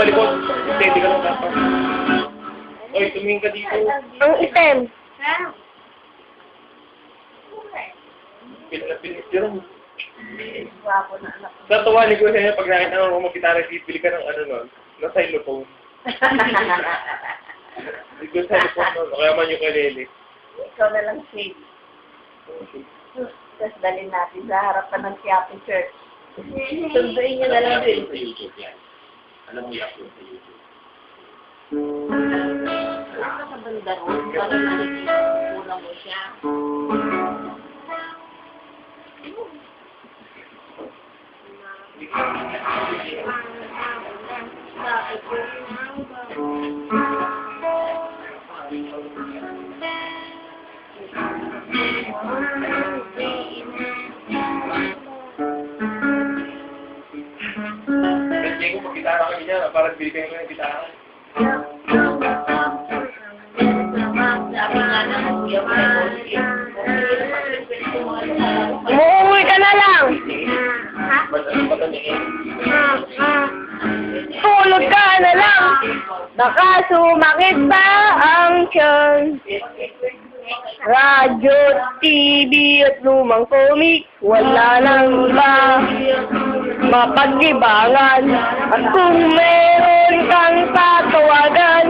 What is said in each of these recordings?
sa likod. Steady ka lang dapat. Oy, tumingin ka dito. Ang item. Pilit yun. Wapo na anak. Tatawa ni Kuya sa'yo pag nakita mo mag-gitara, bili ka ng ano nun, ng xylophone. Hindi ko xylophone nun, o kaya man yung kalele. Ikaw na lang, Shade. Tapos dalhin natin sa harapan ng Quiapo Church. Sunduin niyo na lang din. Sa YouTube yan. Alam mo i-upload sa YouTube. Ano sa banda ron? Para nakikita kulang mo siya. Kasi kung mag-gitara kami niya, parang bili kayo ng gitara. Sabi nga ng kuya mo, Umuwi ka na lang. Tulog ka na lang. Baka sumakit pa ang tiyan. Radyo, TV at lumang komik, wala nang iba mapag-ibangan. At kung meron kang tatawagan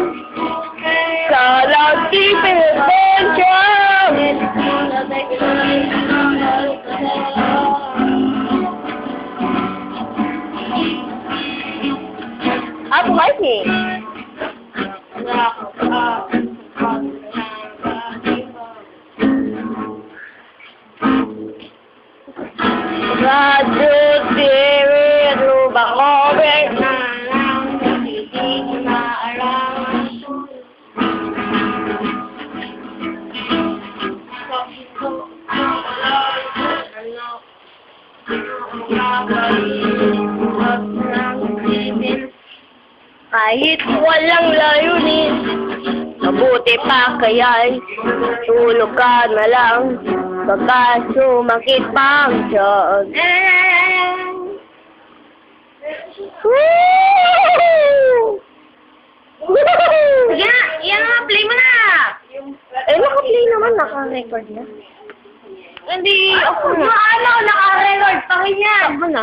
sa loudspeaker, Ako kasi. Radyo, TV, lubang komik, kahit walang layunin, mabuti pa kaya'y tulog ka na lang, baka sumakit pa ang tiyan. Woo! Yan! Yan nga! Play mo na! Eh, naka-play naman, naka-record na. Hindi ako na. Ano? Naka-record pa rin yan. Ako na.